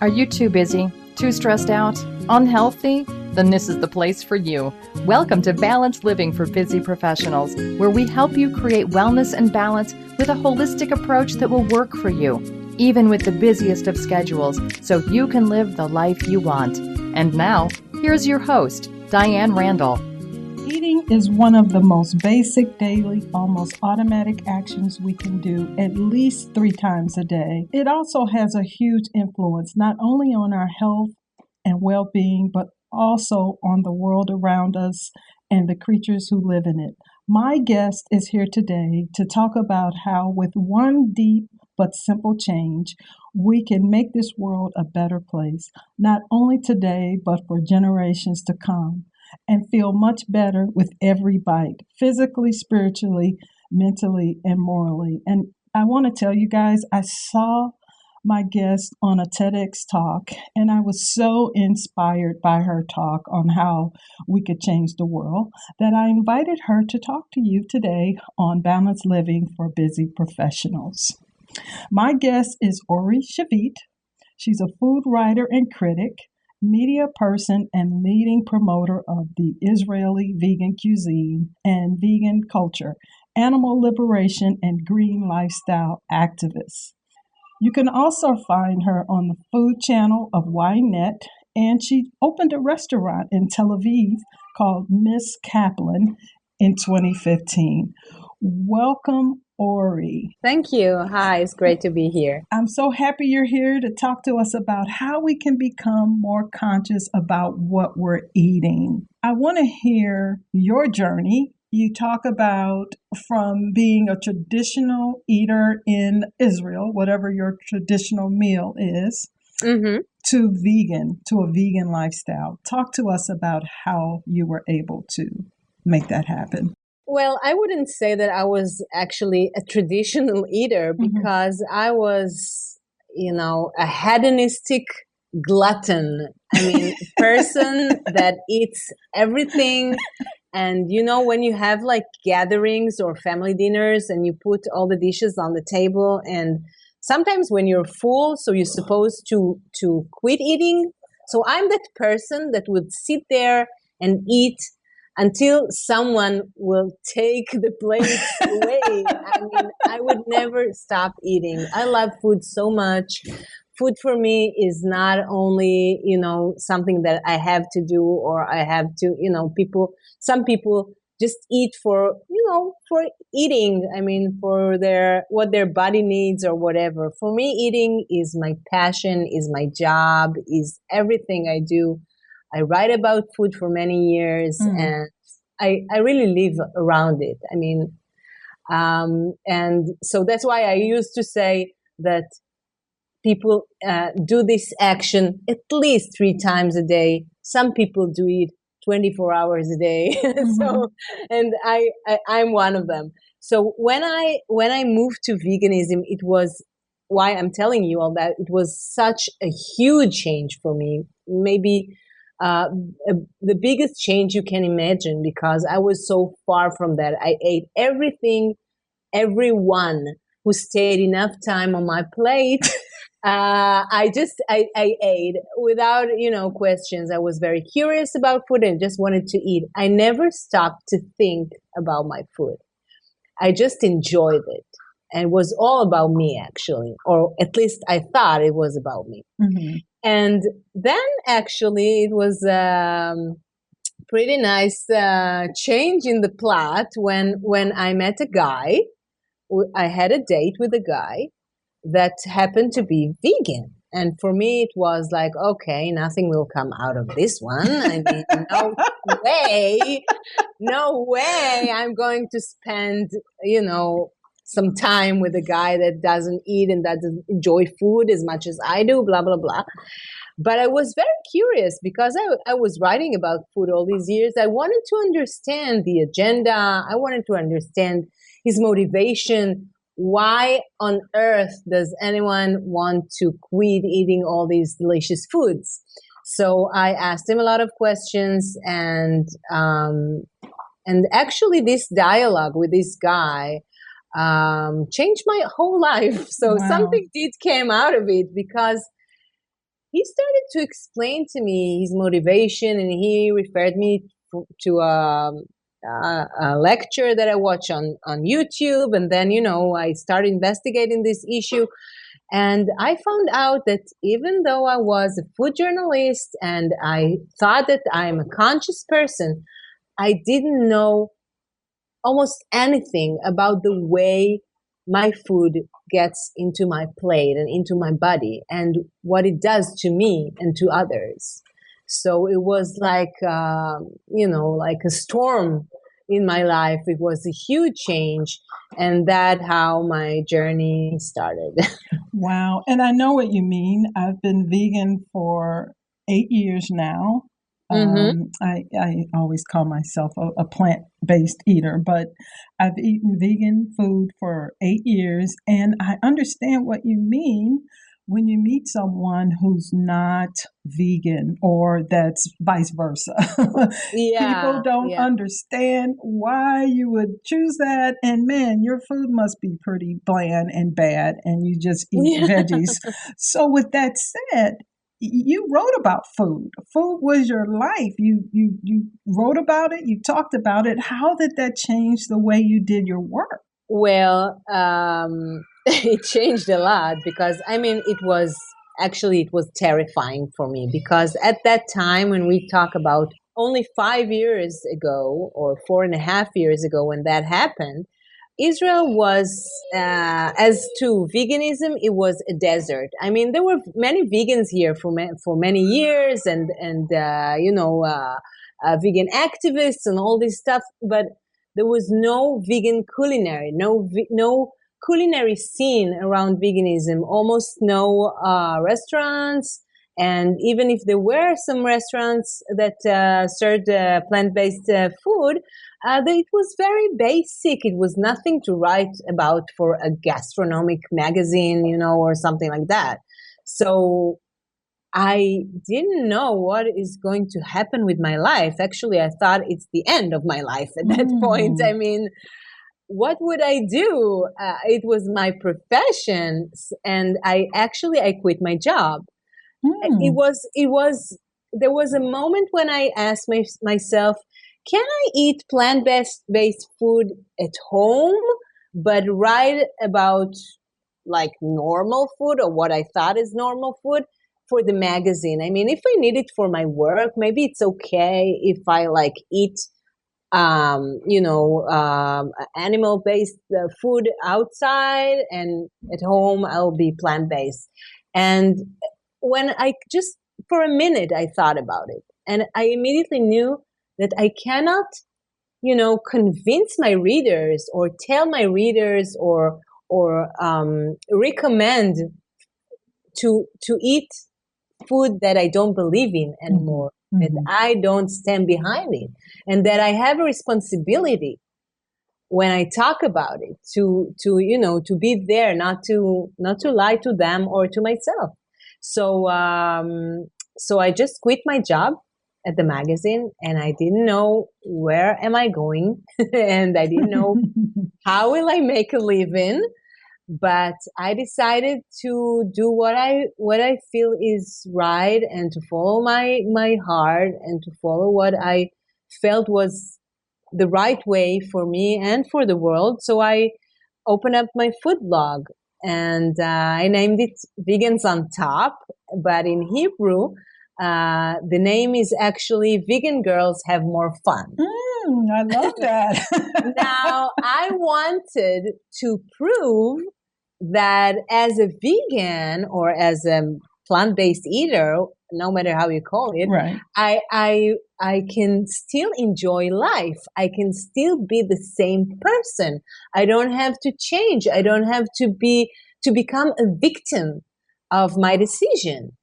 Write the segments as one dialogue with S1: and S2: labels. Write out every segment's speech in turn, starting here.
S1: Are you too busy? Too stressed out? Unhealthy? Then this is the place for you. Welcome to Balanced Living for Busy Professionals, where we help you create wellness and balance with a holistic approach that will work for you, even with the busiest of schedules, so you can live the life you want. And now, here's your host, Diane Randall.
S2: Eating is one of the most basic, daily, almost automatic actions we can do at least 3 times a day. It also has a huge influence not only on our health and well-being, but also on the world around us and the creatures who live in it. My guest is here today to talk about how, with one deep but simple change, we can make this world a better place, not only today, but for generations to come, and feel much better with every bite, physically, spiritually, mentally, and morally. And I want to tell you guys, I saw my guest on a TEDx talk, and I was so inspired by her talk on how we could change the world that I invited her to talk to you today on Balanced Living for Busy Professionals. My guest is Ori Shavit. She's a food writer and critic, media person, and leading promoter of the Israeli vegan cuisine and vegan culture, animal liberation, and green lifestyle activist. You can also find her on the food channel of Ynet, and she opened a restaurant in Tel Aviv called Miss Kaplan in 2015. Welcome, Ori.
S3: Thank you. Hi, it's great to be here.
S2: I'm so happy you're here to talk to us about how we can become more conscious about what we're eating. I want to hear your journey. You talk about from being a traditional eater in Israel, whatever your traditional meal is, to a vegan lifestyle. Talk to us about how you were able to make that happen.
S3: Well, I wouldn't say that I was actually a traditional eater because I was, a hedonistic glutton. I mean, person that eats everything. And, when you have like gatherings or family dinners and you put all the dishes on the table, and sometimes when you're full, so you're supposed to quit eating. So I'm that person that would sit there and eat until someone will take the plate away. I mean, I would never stop eating. I love food so much. Food for me is not only, something that I have to do or I have to, some people just eat for eating. I mean, for what their body needs or whatever. For me, eating is my passion, is my job, is everything I do. I write about food for many years and I really live around it. I mean, and so that's why I used to say that people do this action at least 3 times a day. Some people do it 24 hours a day. So, and I'm one of them. So when I moved to veganism, it was why I'm telling you all that. It was such a huge change for me. Maybe the biggest change you can imagine, because I was so far from that. I ate everyone who stayed enough time on my plate. I ate without, questions. I was very curious about food and just wanted to eat. I never stopped to think about my food. I just enjoyed it. And it was all about me, actually, or at least I thought it was about me. And then actually it was pretty nice change in the plot when I met a guy. I had a date with a guy that happened to be vegan. And for me, it was like, okay, nothing will come out of this one. I mean, no way I'm going to spend, some time with a guy that doesn't eat and doesn't enjoy food as much as I do, blah, blah, blah. But I was very curious because I was writing about food all these years. I wanted to understand the agenda. I wanted to understand his motivation. Why on earth does anyone want to quit eating all these delicious foods? So I asked him a lot of questions, and actually this dialogue with this guy changed my whole life. So something did came out of it, because he started to explain to me his motivation, and he referred me to a lecture that I watched on YouTube. And then, I started investigating this issue. And I found out that even though I was a food journalist and I thought that I'm a conscious person, I didn't know almost anything about the way my food gets into my plate and into my body and what it does to me and to others. So it was like, like a storm in my life. It was a huge change. And that's how my journey started.
S2: Wow. And I know what you mean. I've been vegan for 8 years now. I always call myself a plant-based eater, but I've eaten vegan food for 8 years, and I understand what you mean when you meet someone who's not vegan, or that's vice versa. People don't understand why you would choose that, and man, your food must be pretty bland and bad, and you just eat veggies. So with that said, you wrote about food. Food was your life. You wrote about it. You talked about it. How did that change the way you did your work?
S3: Well, it changed a lot because, it was terrifying for me, because at that time, when we talk about only 5 years ago or 4.5 years ago when that happened, Israel was, as to veganism, it was a desert. There were many vegans here for many years, and vegan activists and all this stuff, but there was no vegan culinary, no culinary scene around veganism, almost no restaurants. And even if there were some restaurants that served plant-based food, it was very basic. It was nothing to write about for a gastronomic magazine, or something like that. So I didn't know what is going to happen with my life. Actually, I thought it's the end of my life at that point. What would I do? It was my profession, and I quit my job. There was a moment when I asked myself, can I eat plant-based food at home, but write about like normal food, or what I thought is normal food, for the magazine? If I need it for my work, maybe it's okay if I eat animal-based food outside, and at home I'll be plant-based. And when for a minute, I thought about it, and I immediately knew that I cannot, convince my readers or tell my readers or recommend to eat food that I don't believe in anymore, that I don't stand behind it, and that I have a responsibility when I talk about it to be there, not to lie to them or to myself. So I just quit my job at the magazine, and I didn't know where am I going, and I didn't know how will I make a living. But I decided to do what I feel is right, and to follow my heart, and to follow what I felt was the right way for me and for the world. So I opened up my food blog, and I named it Vegans on Top, but in Hebrew, the name is actually Vegan Girls Have More Fun.
S2: I love that.
S3: Now, I wanted to prove that as a vegan or as a plant-based eater, no matter how you call it,
S2: right,
S3: I can still enjoy life. I can still be the same person. I don't have to change. I don't have to become a victim of my decision.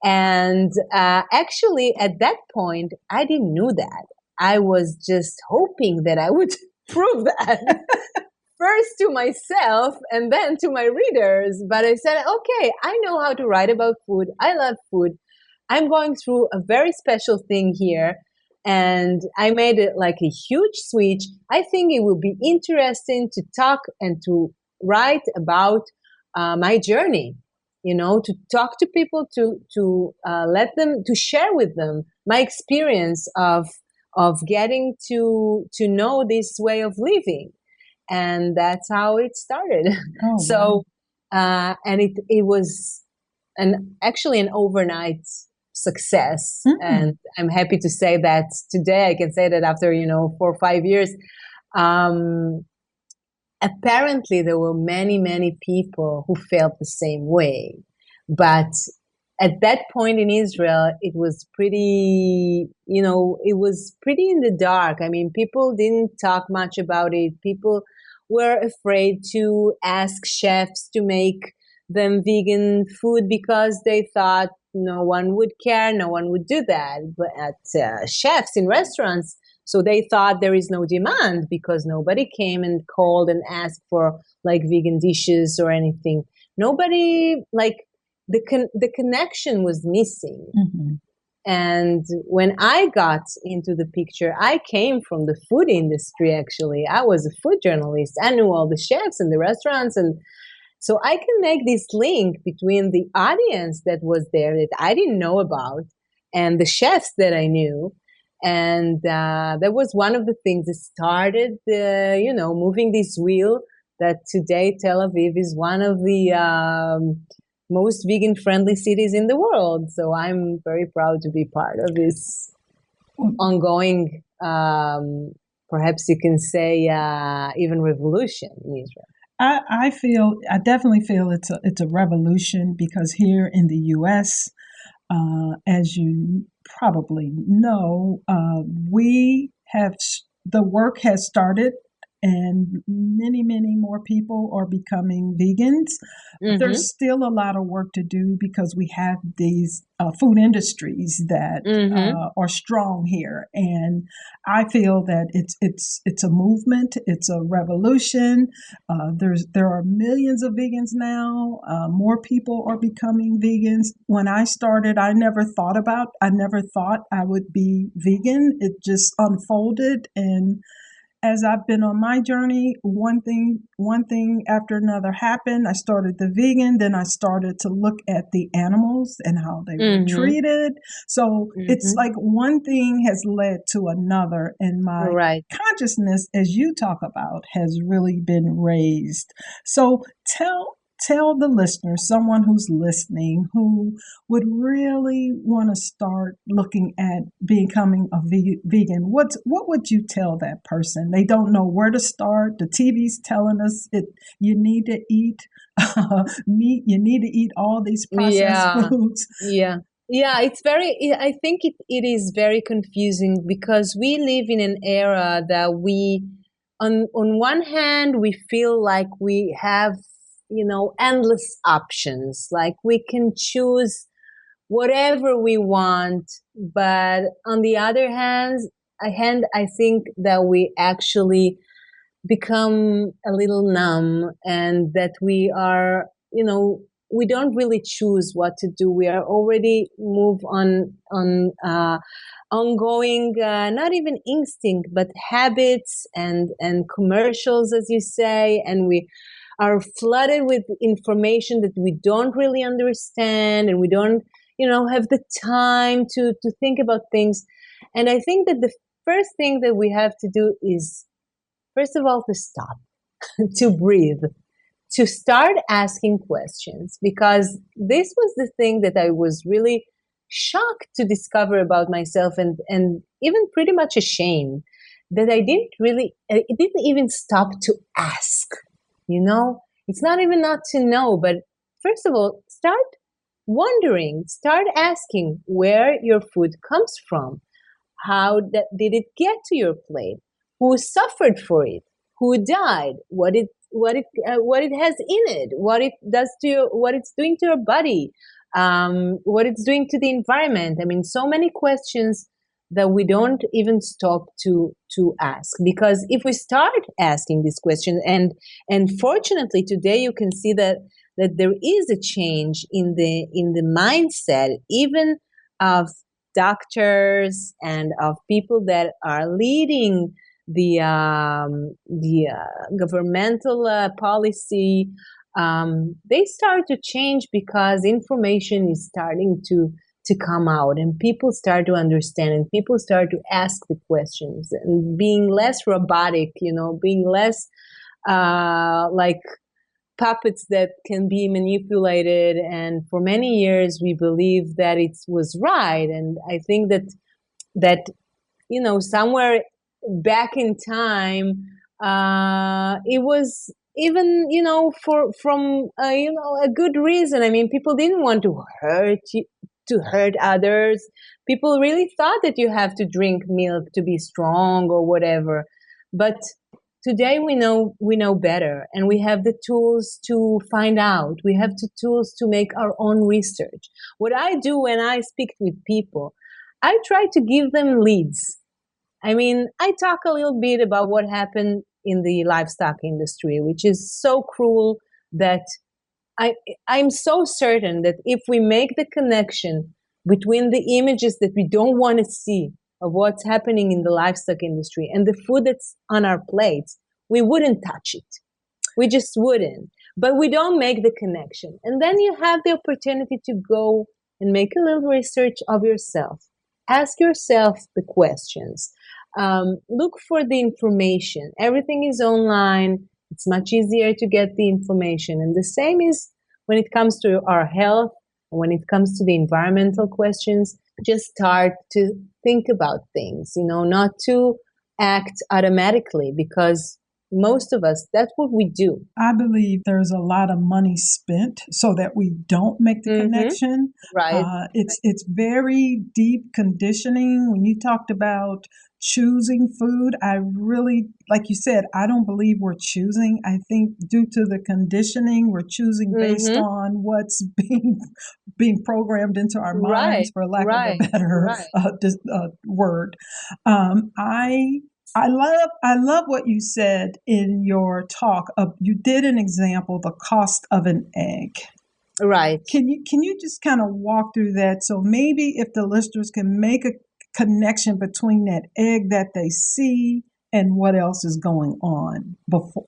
S3: And actually, at that point, I didn't know that. I was just hoping that I would prove that. First to myself and then to my readers. But I said, okay, I know how to write about food. I love food. I'm going through a very special thing here. And I made it like a huge switch. I think it will be interesting to talk and to write about my journey. to talk to people, to let them, to share with them my experience of getting to know this way of living. And that's how it started.
S2: Oh,
S3: So, and it was actually an overnight success. And I'm happy to say that today I can say that after, 4 or 5 years, apparently there were many, many people who felt the same way. But at that point in Israel, it was pretty, it was pretty in the dark. I mean, people didn't talk much about it. People were afraid to ask chefs to make them vegan food because they thought no one would care, no one would do that. But at chefs in restaurants, so they thought there is no demand because nobody came and called and asked for like vegan dishes or anything. Nobody, like, the connection was missing. And when I got into the picture, I came from the food industry, actually. I was a food journalist. I knew all the chefs and the restaurants. And so I can make this link between the audience that was there that I didn't know about and the chefs that I knew. And that was one of the things that started, moving this wheel that today Tel Aviv is one of the most vegan-friendly cities in the world. So I'm very proud to be part of this ongoing, perhaps you can say, even revolution in Israel.
S2: I definitely feel it's a revolution because here in the U.S., as you probably know, the work has started, and many, many more people are becoming vegans. But there's still a lot of work to do because we have these food industries that are strong here, and I feel that it's a movement, it's a revolution. There are millions of vegans now. More people are becoming vegans. When I started, I never thought I would be vegan. It just unfolded, and as I've been on my journey, one thing after another happened. I started the vegan, then I started to look at the animals and how they were treated. So it's like one thing has led to another, and my consciousness, as you talk about, has really been raised. So tell the listener, someone who's listening, who would really want to start looking at becoming a vegan, what would you tell that person? They don't know where to start. The TV's telling us you need to eat meat, you need to eat all these processed foods.
S3: I think it is very confusing because we live in an era that we, on one hand, we feel like we have endless options. Like we can choose whatever we want. But on the other hand, I think that we actually become a little numb, and that we are, we don't really choose what to do. We are already move on ongoing, not even instinct, but habits and commercials, as you say, and we are flooded with information that we don't really understand, and we don't, have the time to think about things. And I think that the first thing that we have to do is, first of all, to stop, to breathe, to start asking questions, because this was the thing that I was really shocked to discover about myself, and even pretty much ashamed that it didn't even stop to ask. It's not even not to know, but first of all, start wondering, start asking where your food comes from. How did it get to your plate? Who suffered for it? Who died? What it has in it? What it does to what it's doing to your body? What it's doing to the environment? I mean, so many questions that we don't even stop to ask, because if we start asking these questions, and fortunately today you can see that there is a change in the mindset, even of doctors and of people that are leading the governmental policy they start to change because information is starting to come out, and people start to understand, and people start to ask the questions, and being less robotic, being less like puppets that can be manipulated. And for many years we believed that it was right, and I think that somewhere back in time, it was even from a good reason. I mean, people didn't want to hurt others. People really thought that you have to drink milk to be strong or whatever. But today we know better, and we have the tools to find out. We have the tools to make our own research. What I do when I speak with people, I try to give them leads. I mean, I talk a little bit about what happened in the livestock industry, which is so cruel that I'm so certain that if we make the connection between the images that we don't want to see of what's happening in the livestock industry and the food that's on our plates, we wouldn't touch it. We just wouldn't. But we don't make the connection. And then you have the opportunity to go and make a little research of yourself. Ask yourself the questions. Look for the information. Everything is online. It's much easier to get the information. And the same is when it comes to our health, when it comes to the environmental questions. Just start to think about things, not to act automatically, because most of us, that's what we do.
S2: I believe there's a lot of money spent so that we don't make the connection.
S3: Right.
S2: It's very deep conditioning. When you talked about choosing food, I really, like you said, I don't believe we're choosing. I think due to the conditioning, we're choosing based on what's being programmed into our minds, for lack of a better word. I love what you said in your talk. You did an example, the cost of an egg.
S3: Right.
S2: Can you just kind of walk through that? So maybe if the listeners can make a connection between that egg that they see and what else is going on before,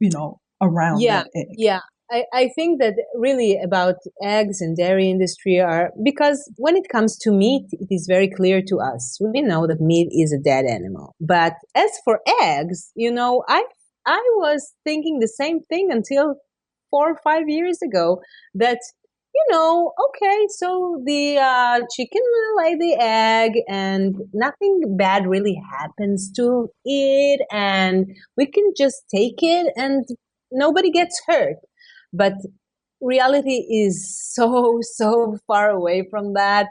S2: around that egg.
S3: Yeah. I think that really about eggs and dairy industry because when it comes to meat, it is very clear to us. We know that meat is a dead animal. But as for eggs, I was thinking the same thing until 4 or 5 years ago, that, okay, so the chicken will lay the egg and nothing bad really happens to it, and we can just take it and nobody gets hurt. But reality is so far away from that.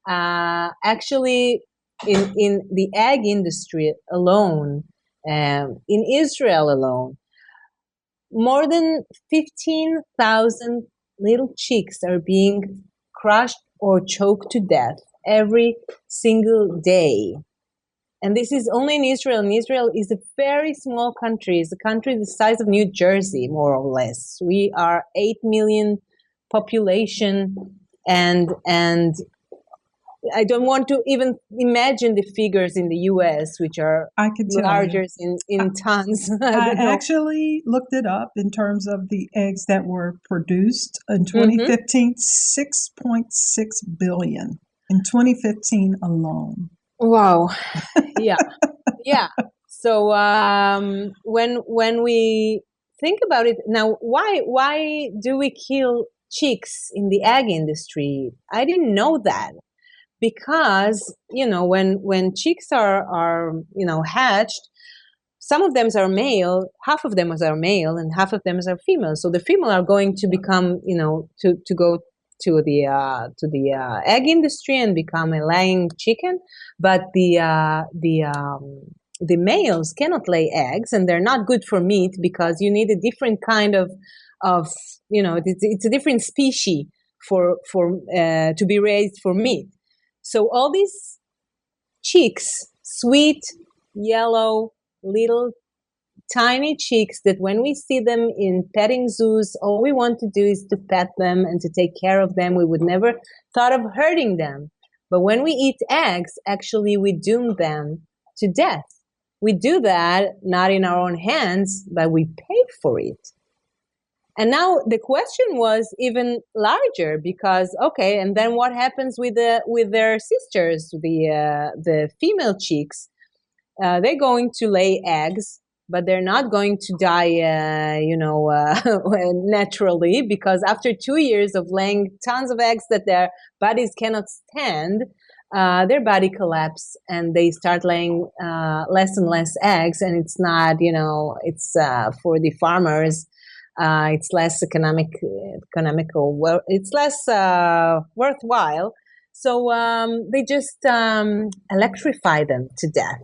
S3: Actually, in the egg industry alone, in Israel alone, more than 15,000 little chicks are being crushed or choked to death every single day. And this is only in Israel. And Israel is a very small country. It's a country the size of New Jersey, more or less. We are 8 million population, and I don't want to even imagine the figures in the U.S., which are larger in tons.
S2: I actually looked it up in terms of the eggs that were produced in 2015, 6.6 billion in 2015 alone.
S3: Wow. Yeah. So when we think about it now, why do we kill chicks in the egg industry? I didn't know that, because when chicks are hatched, some of them are male, half of them are male, and half of them are female. So the female are going to become to go to the egg industry and become a laying chicken, but the males cannot lay eggs, and they're not good for meat, because you need a different kind of it's a different species for to be raised for meat. So all these chicks, sweet yellow little tiny chicks, that when we see them in petting zoos, all we want to do is to pet them and to take care of them. We would never thought of hurting them. But when we eat eggs, actually we doom them to death. We do that not in our own hands, but we pay for it. And now the question was even larger because, okay, and then what happens with their sisters, the female chicks? They're going to lay eggs, but they're not going to die, naturally, because after 2 years of laying tons of eggs that their bodies cannot stand, their body collapse and they start laying less and less eggs, and it's not, it's for the farmers. It's less economical. Well, it's less worthwhile. So they just electrify them to death.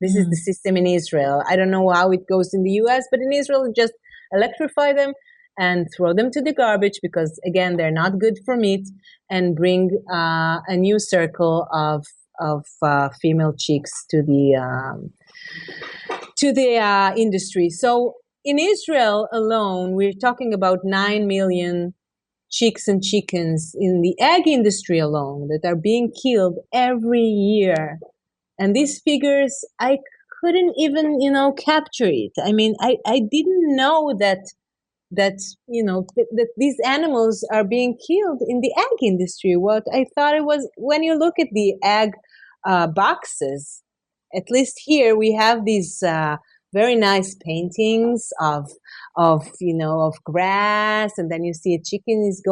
S3: This is the system in Israel. I don't know how it goes in the US, but in Israel, just electrify them and throw them to the garbage because, again, they're not good for meat, and bring a new circle of female chicks to the industry. So in Israel alone, we're talking about 9 million chicks and chickens in the egg industry alone that are being killed every year. And these figures, I couldn't even, capture it. I mean, I didn't know that these animals are being killed in the egg industry. What I thought it was, when you look at the egg boxes, at least here we have these very nice paintings of grass, and then you see a chicken is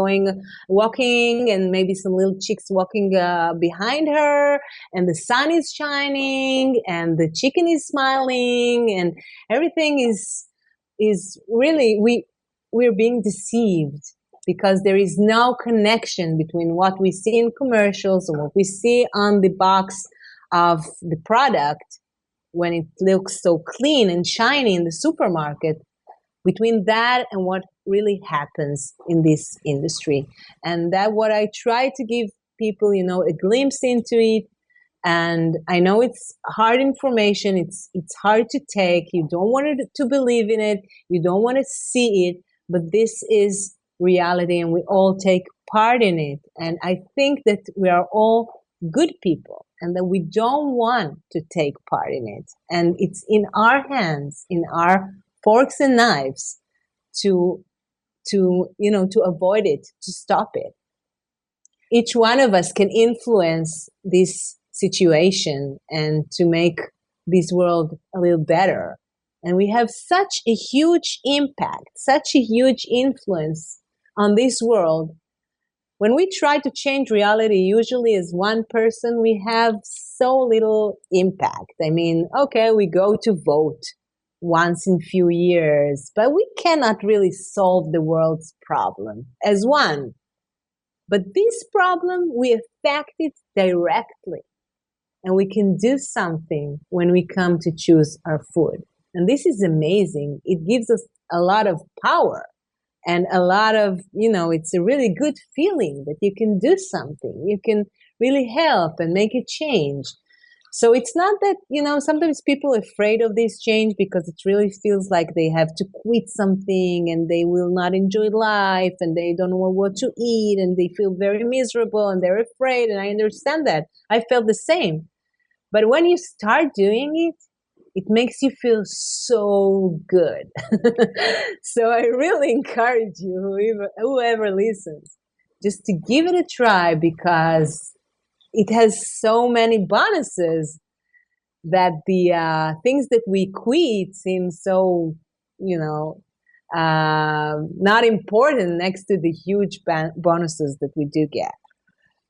S3: walking, and maybe some little chicks walking behind her, and the sun is shining, and the chicken is smiling, and everything is really, we're being deceived because there is no connection between what we see in commercials and what we see on the box of the product when it looks so clean and shiny in the supermarket, between that and what really happens in this industry. And that what I try to give people, a glimpse into it. And I know it's hard information. It's hard to take. You don't want to believe in it. You don't want to see it. But this is reality, and we all take part in it. And I think that we are all good people, and that we don't want to take part in it. And it's in our hands, in our forks and knives, to avoid it, to stop it. Each one of us can influence this situation and to make this world a little better. And we have such a huge impact, such a huge influence on this world. When we try to change reality, usually as one person, we have so little impact. I mean, okay, we go to vote once in few years, but we cannot really solve the world's problem as one. But this problem, we affect it directly. And we can do something when we come to choose our food. And this is amazing. It gives us a lot of power. And a lot of, it's a really good feeling that you can do something. You can really help and make a change. So it's not that, sometimes people are afraid of this change because it really feels like they have to quit something and they will not enjoy life and they don't know what to eat and they feel very miserable and they're afraid. And I understand that. I felt the same. But when you start doing it, it makes you feel so good. So I really encourage you, whoever listens, just to give it a try, because it has so many bonuses that the things that we quit seem so, not important next to the huge bonuses that we do get.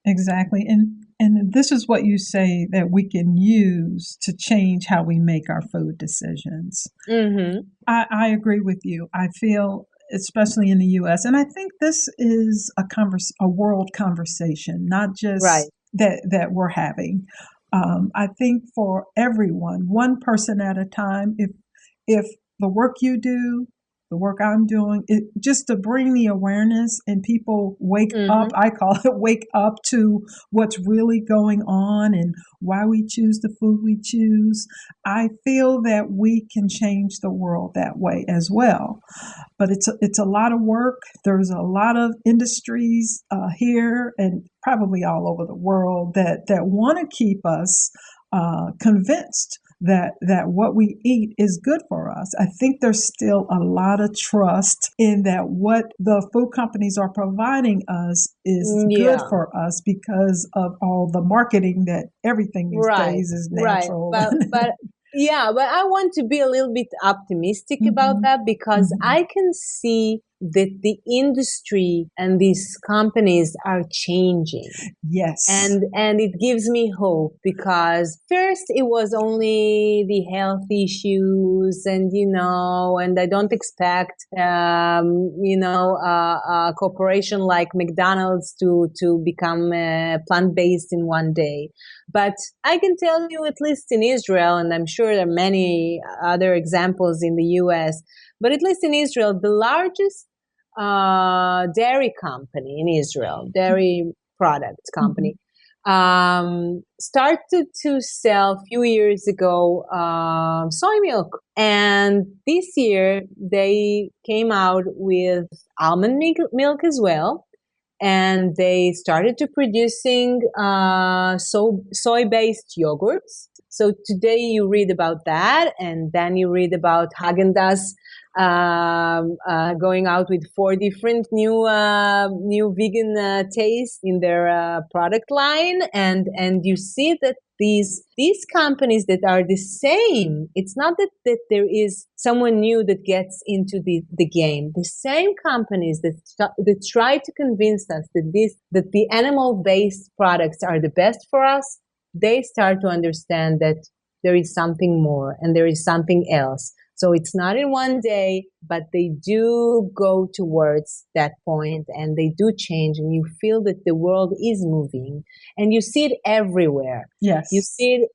S2: Exactly. And this is what you say that we can use to change how we make our food decisions.
S3: Mm-hmm.
S2: I agree with you. I feel, especially in the U.S., and I think this is a world conversation, not just
S3: right.
S2: that we're having. I think for everyone, one person at a time, if the work you do, the work I'm doing, just to bring the awareness and people wake up, I call it wake up to what's really going on and why we choose the food we choose. I feel that we can change the world that way as well. But it's a lot of work. There's a lot of industries here and probably all over the world that want to keep us convinced that what we eat is good for us. I think there's still a lot of trust in that what the food companies are providing us is good
S3: Yeah.
S2: for us because of all the marketing that everything these
S3: Right,
S2: days is
S3: right.
S2: natural.
S3: But yeah, but I want to be a little bit optimistic about
S2: Mhm,
S3: that because
S2: mhm.
S3: I can see that the industry and these companies are changing.
S2: Yes.
S3: And it gives me hope because first it was only the health issues and I don't expect a corporation like McDonald's to become plant-based in one day. But I can tell you, at least in Israel, and I'm sure there are many other examples in the US, but at least in Israel, the largest dairy company in Israel, dairy products
S2: Mhm.
S3: company, started to sell a few years ago soy milk. And this year they came out with almond milk as well. And they started to producing soy-based yogurts. So today you read about that, and then you read about Haagen-Dazs going out with 4 different new vegan tastes in their product line, and you see that these companies that are the same. It's not that there is someone new that gets into the game. The same companies that try to convince us that the animal based products are the best for us, they start to understand that there is something more and there is something else. So it's not in one day, but they do go towards that point and they do change, and you feel that the world is moving, and you see it everywhere.
S2: Yes.
S3: You see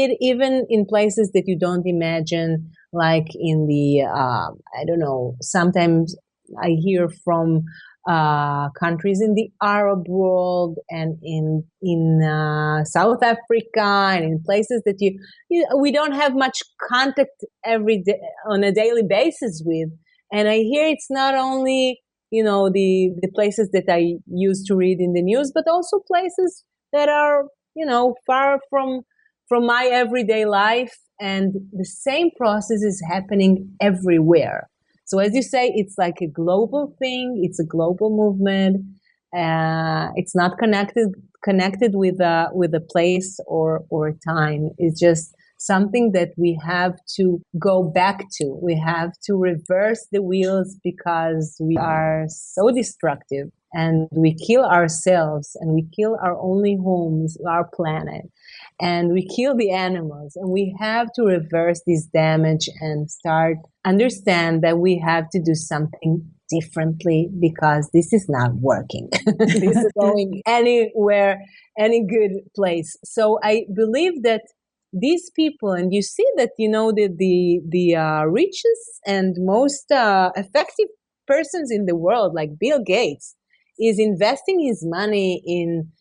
S3: it even in places that you don't imagine, like in the I don't know. Sometimes I hear from countries in the Arab world and in South Africa and in places that we don't have much contact every day on a daily basis with. And I hear it's not only the places that I used to read in the news, but also places that are far from my everyday life, and the same process is happening everywhere. So as you say, it's like a global thing. It's a global movement. It's not connected with a place or time. It's just something that we have to go back to. We have to reverse the wheels because we are so destructive, and we kill ourselves, and we kill our only homes, our planet, and we kill the animals. And we have to reverse this damage and start understand that we have to do something differently because this is not working. This is going anywhere, any good place. So I believe that these people, and you see that the richest and most effective persons in the world, like Bill Gates, is investing his money in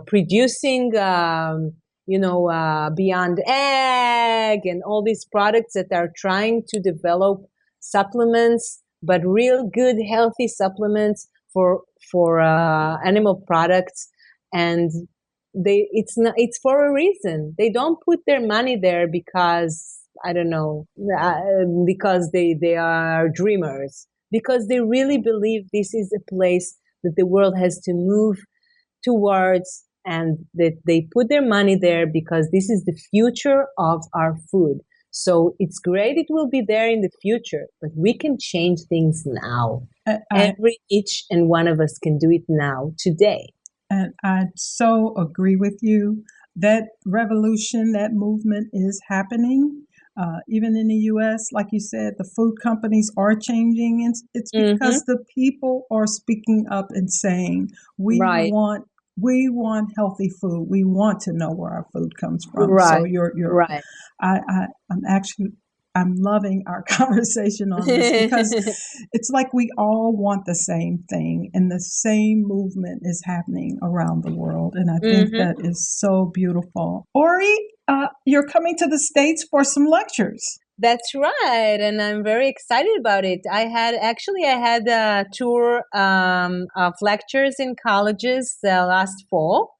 S3: producing Beyond Egg and all these products that are trying to develop supplements, but real good healthy supplements for animal products. And it's for a reason. They don't put their money there because I don't know, because they are dreamers, because they really believe this is a place that the world has to move towards, and that they put their money there because this is the future of our food. So it's great, it will be there in the future, but we can change things now. Each and one of us can do it now, today.
S2: And I so agree with you. That revolution, that movement is happening. Even in the US, like you said, the food companies are changing. And it's because the people are speaking up and saying, we
S3: Right.
S2: want healthy food. We want to know where our food comes from.
S3: Right.
S2: So you're
S3: right.
S2: I'm loving our conversation on this because it's like we all want the same thing, and the same movement is happening around the world. And I think that is so beautiful. Ori, you're coming to the States for some lectures.
S3: That's right, and I'm very excited about it. I had a tour of lectures in colleges last fall,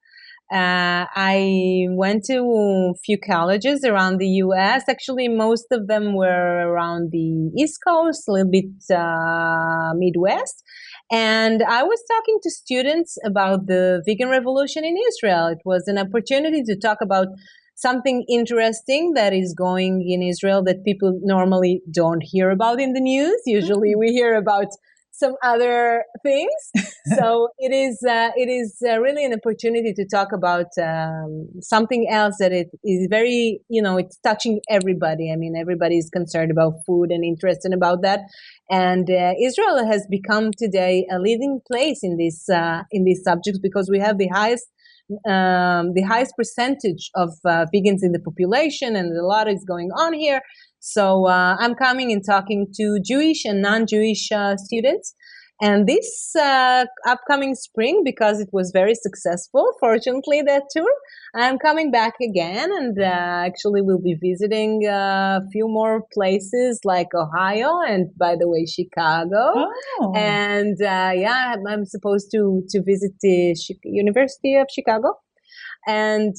S3: I went to a few colleges around the U.S. Actually, most of them were around the East Coast, a little bit Midwest. And I was talking to students about the vegan revolution in Israel. It was an opportunity to talk about something interesting that is going in Israel that people normally don't hear about in the news. Usually we hear about some other things. So it is really an opportunity to talk about something else that it is very, it's touching everybody. I mean, everybody is concerned about food and interested about that. And Israel has become today a leading place in these subjects because we have the highest percentage of vegans in the population, and a lot is going on here. So I'm coming and talking to Jewish and non-Jewish students. And this upcoming spring, because it was very successful, fortunately, that tour, I'm coming back again, and actually we'll be visiting a few more places like Ohio and, by the way, Chicago.
S2: Oh.
S3: And I'm supposed to visit the University of Chicago, and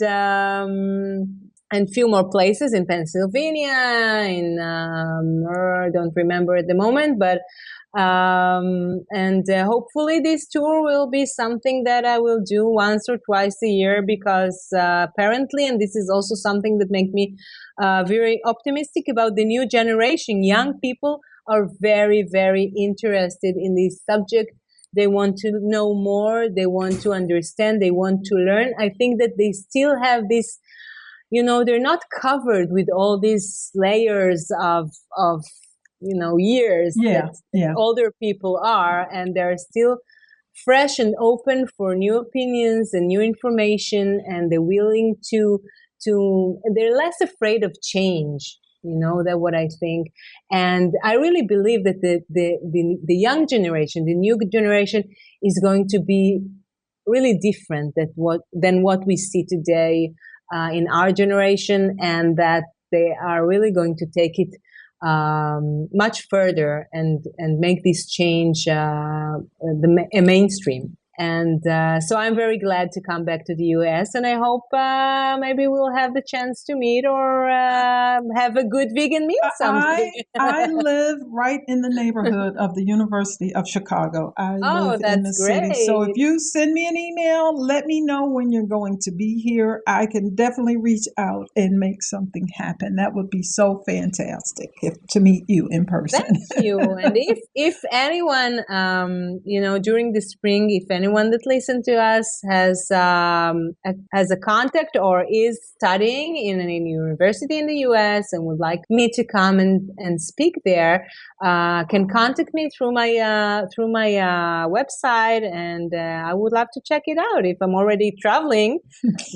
S3: few more places in Pennsylvania, I don't remember at the moment, but hopefully this tour will be something that I will do once or twice a year, because apparently, and this is also something that makes me very optimistic about the new generation, young people are very, very interested in this subject. They want to know more, they want to understand, they want to learn. I think that they still have this, they're not covered with all these layers of years that older people are, and they're still fresh and open for new opinions and new information, and they're willing to they're less afraid of change. That's what I think. And I really believe that the young generation, the new generation, is going to be really different than what we see today in our generation, and that they are really going to take it much further and make this change a mainstream. And so I'm very glad to come back to the U.S. and I hope maybe we'll have the chance to meet or have a good vegan meal someday.
S2: I live right in the neighborhood of the University of Chicago. I live in the city. So if you send me an email, let me know when you're going to be here. I can definitely reach out and make something happen. That would be so fantastic to meet you in person.
S3: Thank you. And if anyone, during the spring, if anyone that listens to us has a contact or is studying in a university in the U.S. and would like me to come and speak there, can contact me through my website, and I would love to check it out. If I'm already traveling,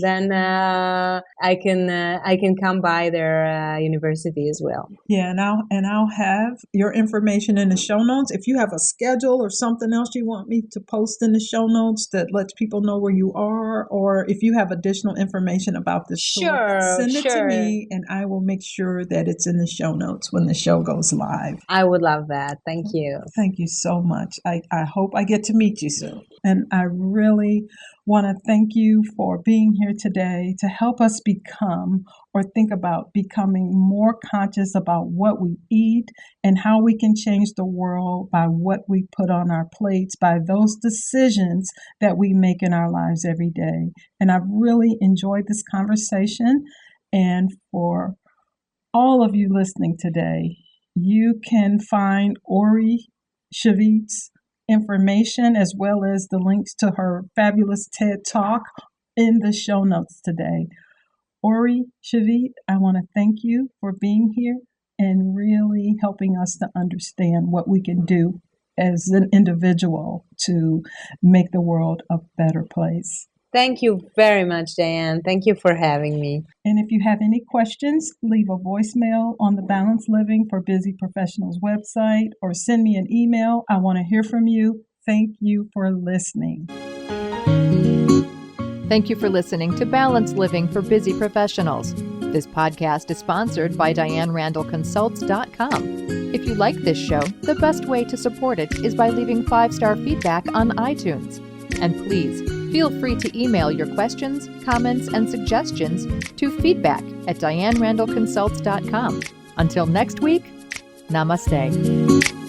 S3: then I can come by their university as well.
S2: Yeah, and I'll have your information in the show notes. If you have a schedule or something else you want me to post in the show notes that lets people know where you are, or if you have additional information about this tour, send it to me and I will make sure that it's in the show notes when the show goes live.
S3: I would love that. Thank you.
S2: Thank you so much. I hope I get to meet you soon. And I really want to thank you for being here today to help us become or think about becoming more conscious about what we eat and how we can change the world by what we put on our plates, by those decisions that we make in our lives every day. And I've really enjoyed this conversation. And for all of you listening today, you can find Ori Shavit's information as well as the links to her fabulous TED Talk in the show notes today. Ori Shavit, I want to thank you for being here and really helping us to understand what we can do as an individual to make the world a better place.
S3: Thank you very much, Diane. Thank you for having me.
S2: And if you have any questions, leave a voicemail on the Balanced Living for Busy Professionals website or send me an email. I want to hear from you. Thank you for listening.
S1: Thank you for listening to Balanced Living for Busy Professionals. This podcast is sponsored by DianeRandallConsults.com. If you like this show, the best way to support it is by leaving 5-star feedback on iTunes. And please, Feel free to email your questions, comments, and suggestions to feedback@dianerandallconsults.com. Until next week, namaste.